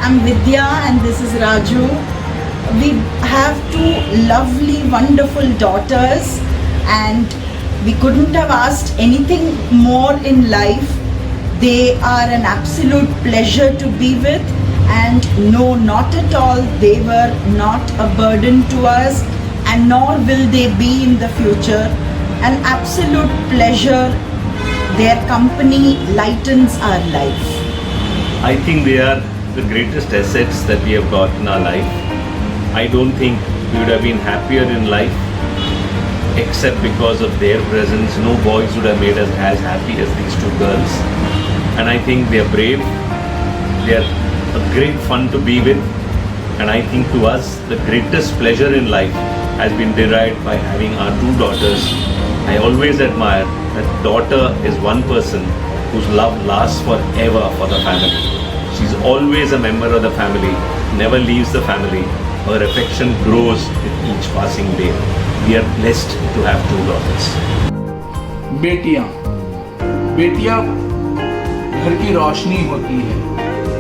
I'm Vidya and this is Raju. We have two lovely, wonderful daughters and we couldn't have asked anything more in life. They are an absolute pleasure to be with, and no, not at all. They were not a burden to us, and nor will they be in the future. An absolute pleasure. Their company lightens our life. I think they are the greatest assets that we have got in our life. I don't think we would have been happier in life except because of their presence. No boys would have made us as happy as these two girls. And I think they are brave. They are a great fun to be with. And I think to us, the greatest pleasure in life has been derived by having our two daughters. I always admire that daughter is one person whose love lasts forever for the family. She's always a member of the family, never leaves the family. Her affection grows with each passing day. We are blessed to have two daughters. बेटियां घर की रोशनी होती है,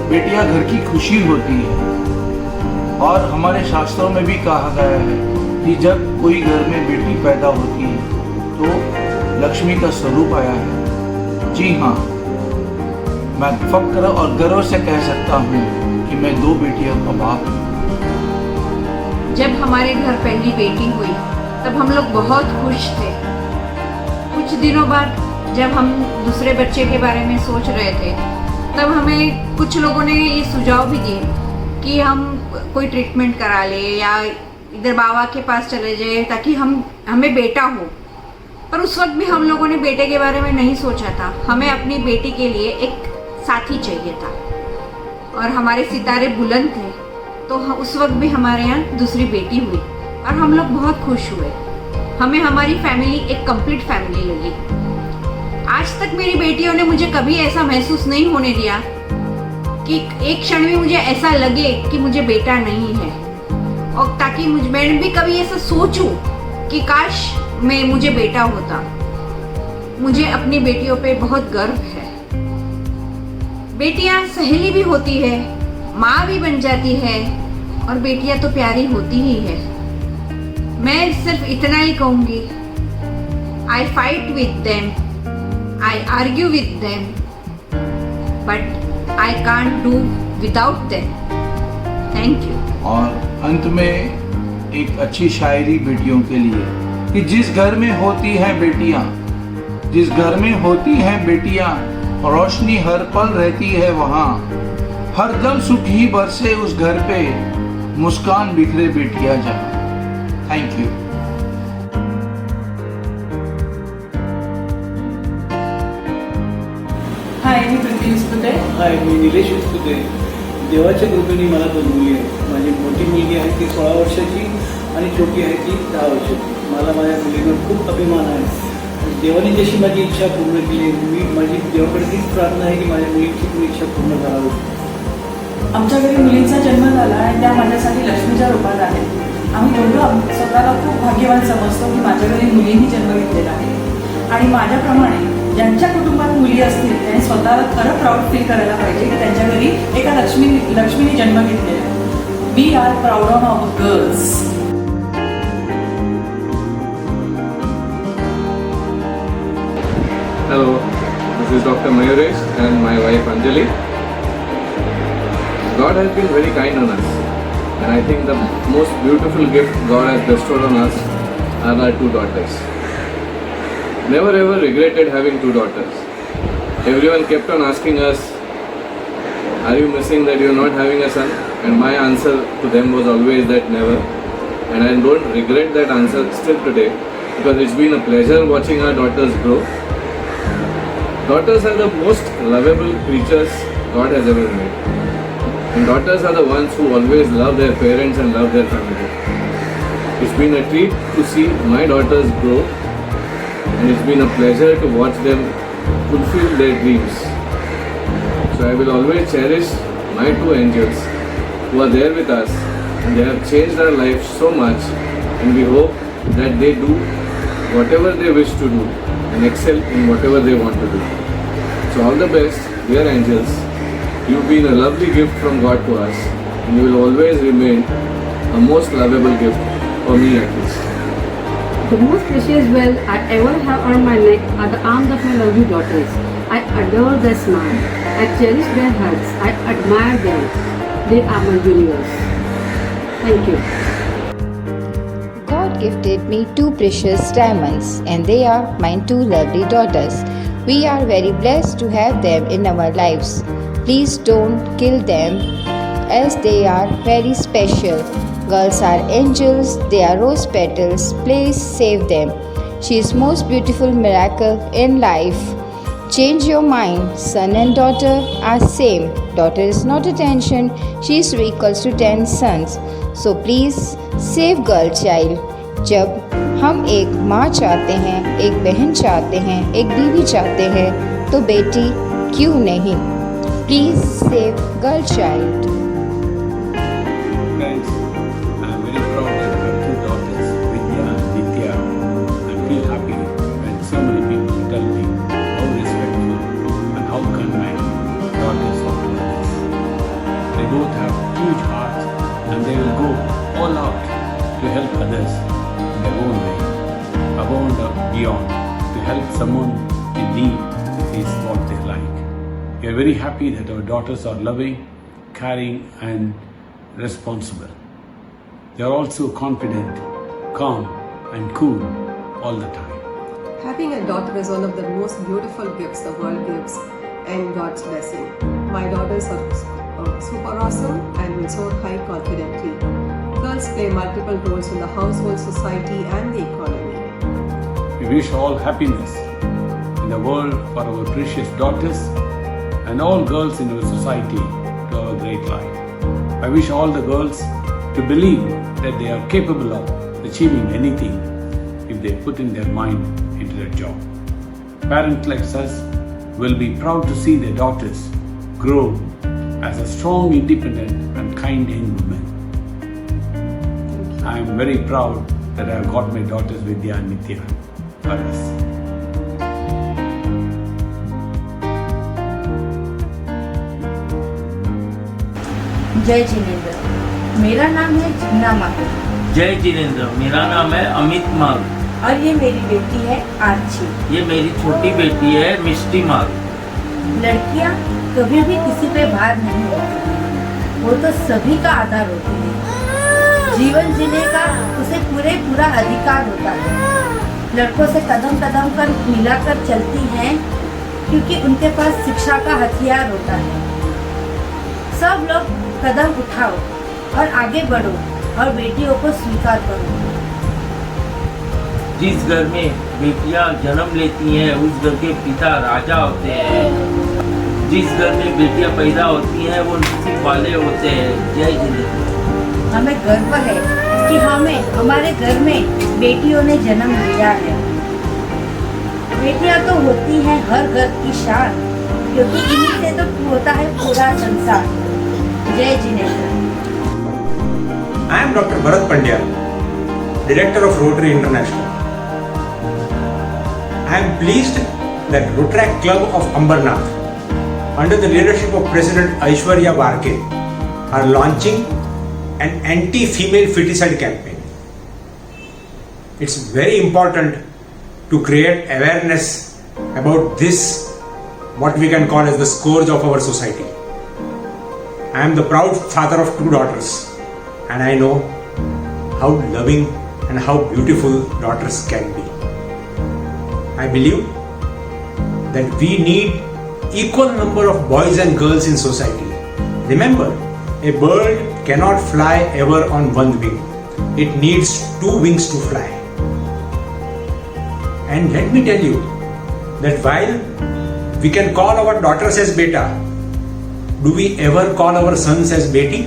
बेटियां घर की खुशी होती है। और हमारे शास्त्रों में भी कहा गया है कि जब कोई घर में बेटी पैदा होती है तो लक्ष्मी का स्वरूप आया है। जी हाँ, मैं फक्र और गर्व से कह सकता हूँ कि मैं दो बेटियों का बाप हूँ। जब हमारे घर पहली बेटी हुई तब हम लोग बहुत खुश थे। कुछ दिनों बाद जब हम दूसरे बच्चे के बारे में सोच रहे थे तब हमें कुछ लोगों ने ये सुझाव भी दिए कि हम कोई ट्रीटमेंट करा ले या इधर बाबा के पास चले जाए ताकि हमें बेटा हो। पर उस वक्त भी हम लोगों ने बेटे के बारे में नहीं सोचा था। हमें अपनी बेटी के लिए एक साथी चाहिए था और हमारे सितारे बुलंद थे, तो उस वक्त भी हमारे यहाँ दूसरी बेटी हुई और हम लोग बहुत खुश हुए। हमें हमारी फैमिली एक कंप्लीट फैमिली लगी। आज तक मेरी बेटियों ने मुझे कभी ऐसा महसूस नहीं होने दिया कि एक क्षण में मुझे ऐसा लगे कि मुझे बेटा नहीं है, और ताकि मैं भी कभी ऐसा सोचूं कि काश मुझे बेटा होता। मुझे अपनी बेटियों पे बहुत गर्व है। बेटियां सहेली भी होती है, माँ भी बन जाती है, और बेटियां तो प्यारी होती ही है। मैं सिर्फ इतना ही कहूँगी, आई fight with them, I argue with them, but I can't do without them. Thank you. और अंत में एक अच्छी शायरी बेटियों के लिए कि जिस घर में होती हैं बेटियां, जिस घर में होती हैं बेटियां, रोशनी हर पल रहती है वहाँ। हर दम सुख ही बरसे उस घर पे, मुस्कान बिखरे बेटियां जहाँ। Thank you. हाय, मी प्रीती विस्पुते. हाय, मी निलेश विस्पुते. देवाच्या कृपेने मला दोन मुली आहेत. माझी मोठी मुलगी आहे ती 16 वर्षाची आणि छोटी आहे ती 10 वर्षाची. मला माझ्या मुलीवर खूप अभिमान आहे. देवाने जशी माझी इच्छा पूर्ण केली, मी माझी देवाकडे तीच प्रार्थना आहे की माझ्या मुलीची पण इच्छा पूर्ण करावी. आमच्या घरी मुलींचा जन्म झाला आणि त्या माझ्यासाठी लक्ष्मीच्या रूपात आहेत. आम्ही दोघं स्वतःला खूप भाग्यवान समजतो की माझ्या घरी मुलींनी जन्म घेतलेला आहे. आणि माझ्याप्रमाणे ज्यांच्या कुटुंबात मुली असतील त्यांनी स्वतःला खरं प्राऊड फील करायला पाहिजे की त्यांच्या घरी एका लक्ष्मीने जन्म घेतलेला आहे. We are proud of our girls. Hello, this is Dr. Mayuresh and my wife Anjali. God has been very kind on us, and I think the most beautiful gift God has bestowed on us are our two daughters. Never ever regretted having two daughters. Everyone kept on asking us, are you missing that you're not having a son? And my answer to them was always that never. And I don't regret that answer still today, because it's been a pleasure watching our daughters grow. Daughters are the most lovable creatures God has ever made. And daughters are the ones who always love their parents and love their family. It's been a treat to see my daughters grow, and it's been a pleasure to watch them fulfill their dreams. So I will always cherish my two angels who are there with us, and they have changed our lives so much, and we hope that they do whatever they wish to do and excel in whatever they want to do. So all the best, dear angels, You've been a lovely gift from God to us, and you will always remain a most lovable gift for me at least. The most precious wealth I ever have on my neck are the arms of my lovely daughters. I adore their smile. I cherish their hugs. I admire them. They are my universe. Thank you. God gifted me two precious diamonds, and they are my two lovely daughters. We are very blessed to have them in our lives. Please don't kill them, as they are very special. Girls are angels, they are rose petals. Please save them. She is most beautiful miracle in life. Change your mind. Son and daughter are same. Daughter is not attention. She is equals to 10 sons. So please save girl child. जब हम एक माँ चाहते हैं, एक बहन चाहते हैं, एक बीवी चाहते हैं, तो बेटी क्यों नहीं? Please save girl child. Friends, I am very proud that I have two daughters, Vidya and Nitya. I feel happy when so many people tell me how respectful and how kind my daughters are to others. They both have huge hearts and they will go all out to help others in their own way, above and beyond, to help someone in need is what they like. We are very happy that our daughters are loving, caring and responsible. They are also confident, calm and cool all the time. Having a daughter is one of the most beautiful gifts the world gives and God's blessing. My daughters are super awesome and will soar high confidently. Girls play multiple roles in the household, society and the economy. We wish all happiness in the world for our precious daughters and all girls in our society to have a great life. I wish all the girls to believe that they are capable of achieving anything if they put in their mind into their job. Parents like us will be proud to see their daughters grow as a strong, independent and kind young woman. I am very proud that I have got my daughters Vidya and Nitya for us. जय जिनेंद्र, मेरा नाम है जिन्ना माधव। जय जिनेंद्र, मेरा नाम है अमित माल। और ये मेरी बेटी है आरची। ये मेरी छोटी बेटी है मिष्टी माल। लड़कियां कभी भी किसी पे भार नहीं होती, वो तो सभी का आधार होती है। जीवन जीने का उसे पूरा अधिकार होता है। लड़कों से कदम कदम कर मिलाकर चलती हैं, क्योंकि उनके पास शिक्षा का हथियार होता है। सब लोग कदम उठाओ और आगे बढ़ो और बेटियों को स्वीकार करो। जिस घर में बेटियां जन्म लेती हैं उस घर के पिता राजा होते हैं। जिस घर में बेटियां पैदा होती हैं वो नसीब वाले होते हैं। जय जिनेंद्र। हमें गर्व है कि हमारे घर में बेटियों ने जन्म लिया है। बेटियां तो होती हैं हर घर की शान, क्योंकि इन्हीं से तो होता है पूरा संसार। जय Jinendra. I am Dr. Bharat Pandya, Director of Rotary International. I am pleased that Rotaract Club of Ambernath, under the leadership of President Aishwarya Barke, are launching an anti-female feticide campaign. It's very important to create awareness about this, what we can call as the scourge of our society. I am the proud father of two daughters, and I know how loving and how beautiful daughters can be. I believe that we need equal number of boys and girls in society. Remember, a bird cannot fly ever on one wing. It needs two wings to fly. And let me tell you that while we can call our daughters as beta, do we ever call our sons as beti?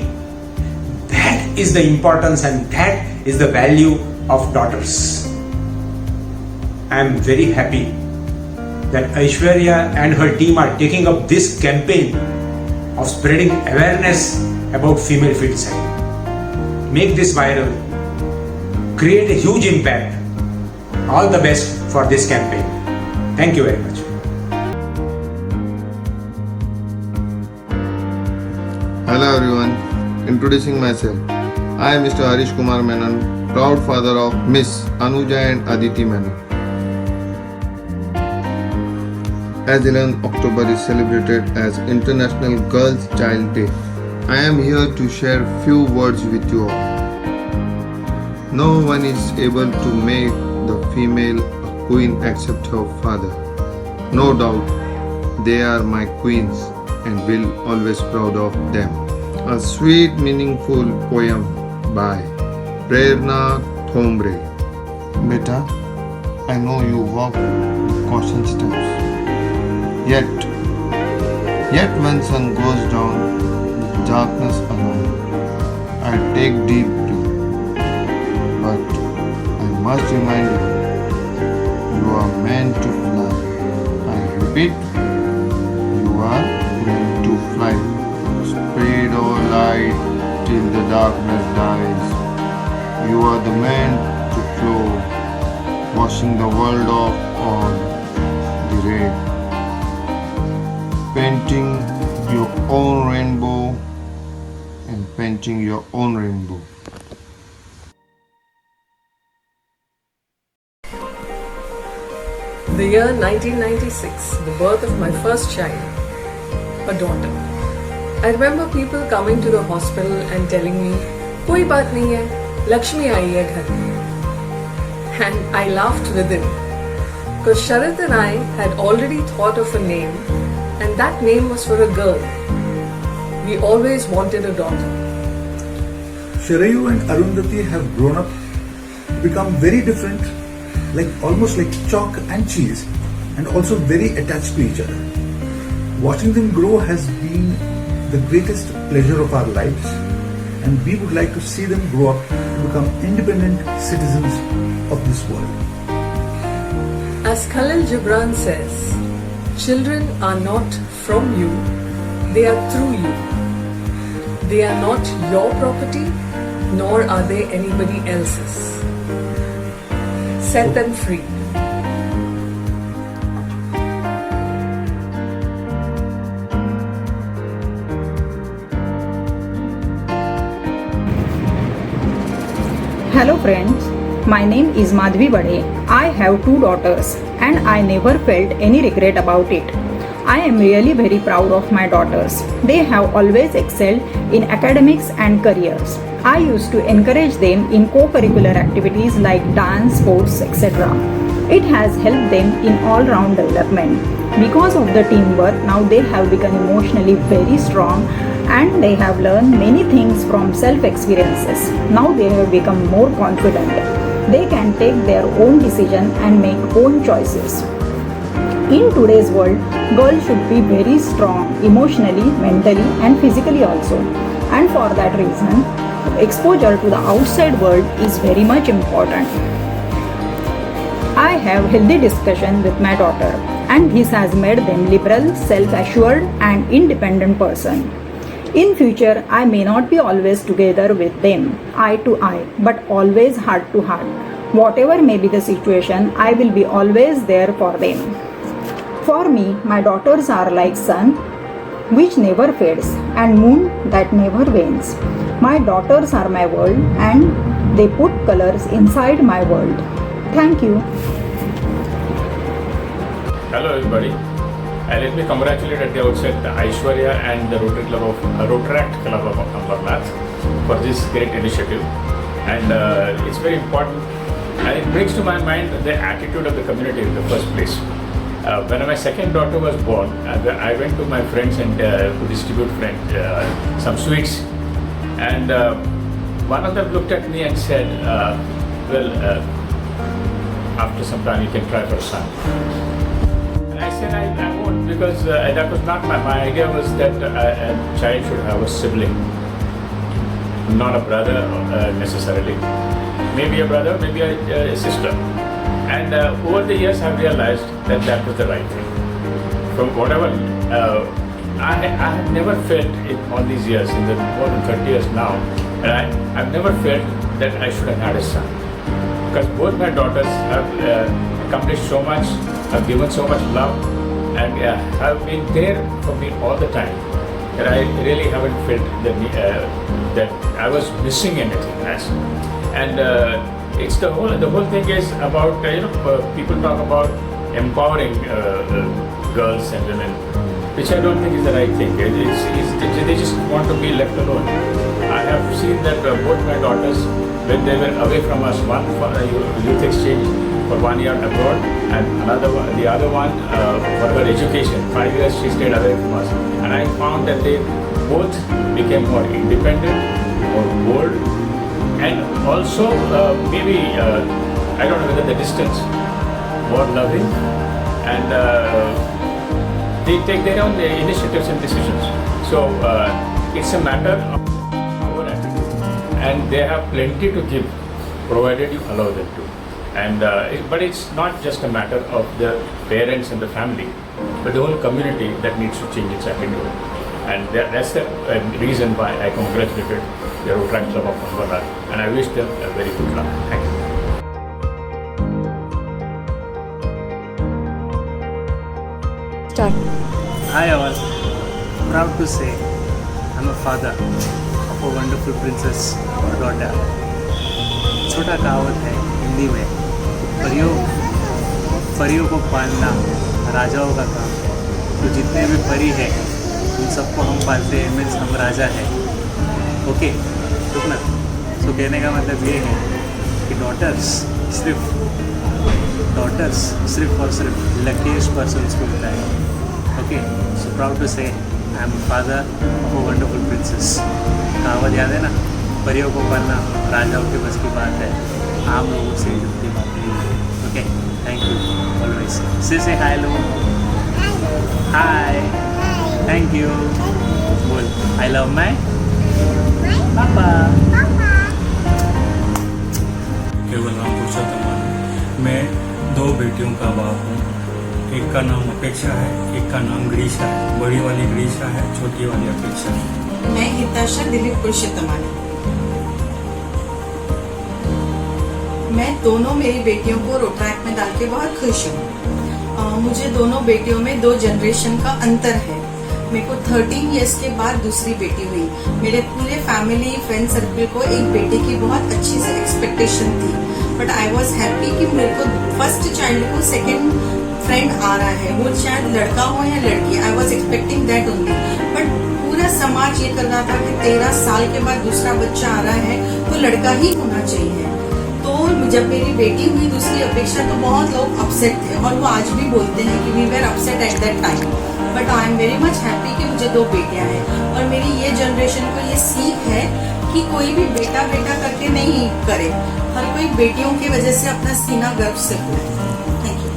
That is the importance and that is the value of daughters. I am very happy that Aishwarya and her team are taking up this campaign of spreading awareness about female feticide. Make this viral. Create a huge impact. All the best for this campaign. Thank you very much. Hello everyone, introducing myself. I am Mr. Harish Kumar Menon, proud father of Miss Anuja and Aditi Menon. As 11th October is celebrated as International Girls Child Day, I am here to share few words with you all. No one is able to make the female a queen except her father. No doubt, they are my queens and will always proud of them. A sweet, meaningful poem by Prerna Thombre. Beta, I know you walk caution steps. Yet when sun goes down, the darkness alone, I take deep breath. But I must remind you, you are meant to fly. I repeat, you are meant to fly. Spread our light till the darkness dies. You are the man to flow, washing the world off on the red. Painting your own rainbow and painting your own rainbow. The year 1996, the birth of my first child, a daughter. I remember people coming to the hospital and telling me, "Koi baat nahi hai, Lakshmi aayi hai ghar mein." And I laughed with him, because Sharat and I had already thought of a name, and that name was for a girl. We always wanted a daughter. Sharayu and Arundhati have grown up, become very different, almost like chalk and cheese, and also very attached to each other. Watching them grow has been the greatest pleasure of our lives, and we would like to see them grow up to become independent citizens of this world. As Khalil Gibran says, children are not from you, they are through you. They are not your property, nor are they anybody else's. Set them free. Hello friends, my name is Madhvi Bade. I have 2 daughters and I never felt any regret about it. I am really very proud of my daughters. They have always excelled in academics and careers. I used to encourage them in co-curricular activities like dance, sports, etc. It has helped them in all-round development. Because of the teamwork, now they have become emotionally very strong and they have learned many things from self-experiences. Now they have become more confident. They can take their own decisions and make own choices. In today's world, girls should be very strong emotionally, mentally and physically also. And for that reason, exposure to the outside world is very much important. I have healthy discussion with my daughter and this has made them liberal, self-assured and independent person. In future, I may not be always together with them, eye to eye, but always heart to heart. Whatever may be the situation, I will be always there for them. For me, my daughters are like sun, which never fades, and moon that never wanes. My daughters are my world, and they put colors inside my world. Thank you. Hello everybody. Let me congratulate at the outset Aishwarya and the Rotaract Club of Ambernath for this great initiative. And it's very important, and it brings to my mind the attitude of the community in the first place. When my second daughter was born, I went to my friends and to distribute some sweets. And one of them looked at me and said, after some time you can try for a son. I said I won't, because that was not my idea. Was that a child should have a sibling, not a brother necessarily. Maybe a brother, maybe a sister. And over the years I've realized that was the right thing. From whatever, I have never felt in all these years, in the more than 30 years now, and I've never felt that I should have had a son. Because both my daughters have accomplished so much, have given so much love, and have been there for me all the time. that I really haven't felt that I was missing anything. And it's the whole thing is about people talk about empowering girls and women, which I don't think is the right thing. They just want to be left alone. I have seen that both my daughters, when they were away from us, one for a youth exchange for 1 year abroad, and the other one for her education. 5 years she stayed away from us, and I found that they both became more independent, more bold, and also maybe I don't know whether the distance, more loving, and they take their own initiatives and decisions. So it's a matter of our attitude, and they have plenty to give, provided you allow them to. And but it's not just a matter of the parents and the family, but the whole community that needs to change its attitude. And that's the reason why I congratulated the Rotary Club of Ambernath, and I wish them a very good luck. Thank you. Start. Hi all, proud to say I'm a father of a wonderful princess or daughter. छोटा कहावत है हिंदी में, परियों को पालना राजाओं का काम। तो जितने भी परी हैं उन सबको हम पालते हैं, मीन्स हम राजा हैं। ओके, रुकना। सो कहने का मतलब ये है कि डॉटर्स सिर्फ और सिर्फ लकीस्ट पर्सन्स को मिलता है। ओके, सो प्राउड टू से I am father of a wonderful princess. कहावत याद है ना, परियों को पालना राजाओं के बस की बात है, आम लोगों से जुड़ती बात नहीं है। Okay, thank you always. से हाय लोग, हाय, थैंक यू। बोल आई लव माय पापा। केवल राम पुरुषोत्तम, मैं 2 बेटियों का बाप हूँ। एक का नाम अपेक्षा है, एक का नाम ग्रीशा है। बड़ी वाली ग्रीशा है, छोटी वाली अपेक्षा है। मैं हिताशा दिलीप पुरुषोत्तमानी। मैं दोनों मेरी बेटियों को रोट्रैक में डाल के बहुत खुश हूँ। मुझे दोनों बेटियों में 2 जनरेशन का अंतर है। मेरे को 13 इयर्स के बाद दूसरी बेटी हुई। मेरे पूरे फैमिली फ्रेंड सर्कल को एक बेटे की बहुत अच्छी से एक्सपेक्टेशन थी, बट आई वॉज हैप्पी कि मेरे को फर्स्ट चाइल्ड को सेकेंड फ्रेंड आ रहा है, वो चाहे लड़का हो या लड़की। I was expecting that only, but पूरा समाज ये कर रहा था कि 13 साल के बाद दूसरा बच्चा आ रहा है तो लड़का ही होना चाहिए। तो जब मेरी बेटी हुई दूसरी अपेक्षा, तो बहुत लोग अपसेट थे, और वो आज भी बोलते हैं कि we were upset at that time, but I am very much happy कि मुझे 2 बेटियां हैं। और मेरी ये जनरेशन को ये सीख है कि कोई भी बेटा बेटा करके नहीं करे, हर कोई बेटियों की वजह से अपना सीना गर्व से खोले। Thank you.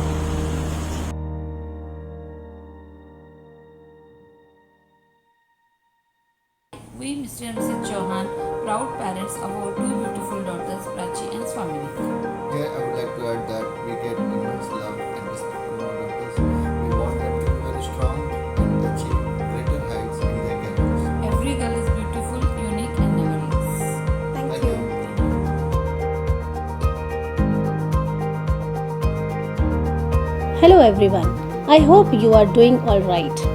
We, Mr. and Mrs. Chauhan, proud parents of our 2 beautiful daughters, Prachi and Swamini. Here I would like to add that we get immense love and respect from our daughters. We want them to be very strong and achieve greater heights in their careers. Every girl is beautiful, unique and never ends. Thank you. Hello everyone, I hope you are doing alright.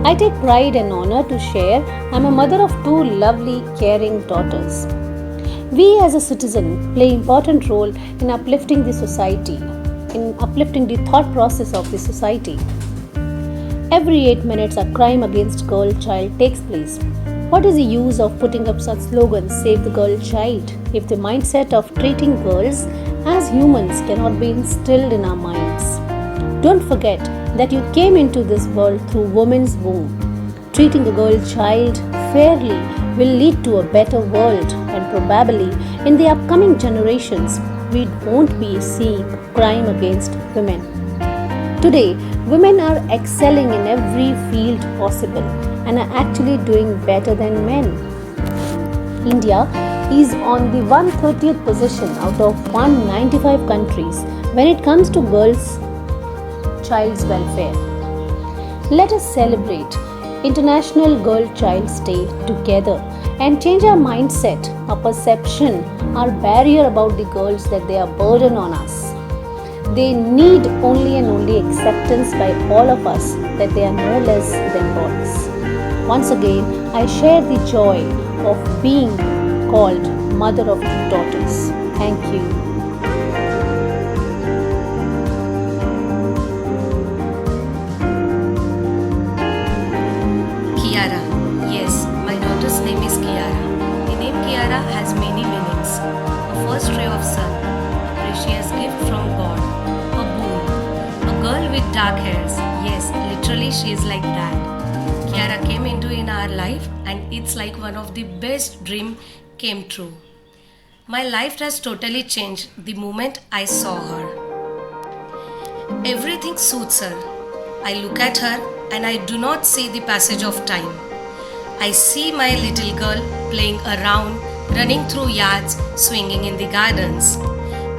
I take pride and honor to share I'm a mother of 2 lovely, caring daughters. We as a citizen play important role in uplifting the society, in uplifting the thought process of the society. Every 8 minutes a crime against girl child takes place. What is the use of putting up such slogans, save the girl child, if the mindset of treating girls as humans cannot be instilled in our minds? Don't forget that you came into this world through woman's womb. Treating a girl child fairly will lead to a better world, and probably in the upcoming generations we won't be seeing crime against women. Today, women are excelling in every field possible and are actually doing better than men. India is on the 130th position out of 195 countries when it comes to girls' child's welfare. Let us celebrate International Girl Child's Day together and change our mindset, our perception, our barrier about the girls that they are burden on us. They need only and only acceptance by all of us that they are no less than boys. Once again, I share the joy of being called mother of two daughters. Thank you. Kiara. Yes, my daughter's name is Kiara. The name Kiara has many meanings. A first ray of sun, a precious gift from God, a boon, a girl with dark hairs. Yes, literally she is like that. Kiara came into in our life and it's like one of the best dream came true. My life has totally changed the moment I saw her. Everything suits her. I look at her and I do not see the passage of time. I see my little girl playing around, running through yards, swinging in the gardens.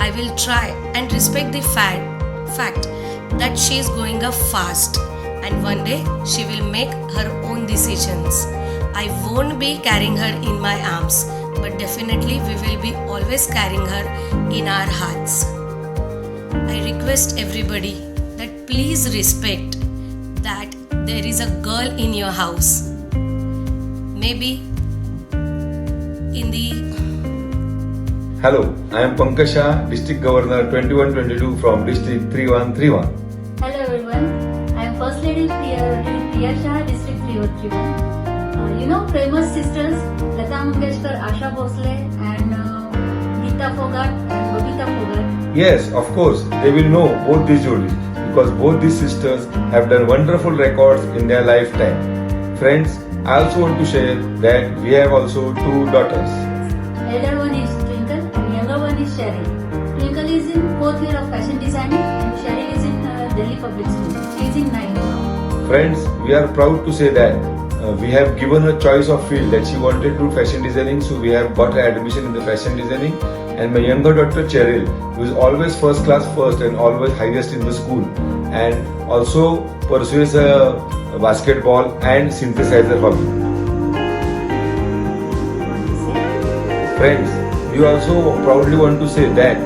I will try and respect the fact that she is growing up fast and one day she will make her own decisions. I won't be carrying her in my arms, but definitely we will be always carrying her in our hearts. I request everybody that please respect that there is a girl in your house. Maybe in the... Hello, I am Pankaj Shah, District Governor 2122 from District 3131. Hello everyone, I am First Lady Priya Shah, District 3031. You know famous sisters Lata Mangeshkar, Asha Bhosle and Geeta Fogart and Babita Fogart. Yes, of course, they will know both these jodis because both these sisters have done wonderful records in their lifetime. Friends, I also want to share that we have also two daughters. Elder one is Twinkle and younger one is Cheryl. Twinkle is in 4th year of fashion designing and Cheryl is in Delhi Public School. She is in 9th now. Friends, we are proud to say that we have given her choice of field that she wanted to do fashion designing, so we have got her admission in the fashion designing. And my younger daughter Cheryl, who is always first class first and always highest in the school, and also pursues a basketball and synthesizer hobby. Friends, we also proudly want to say that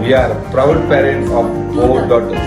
we are proud parents of both daughters.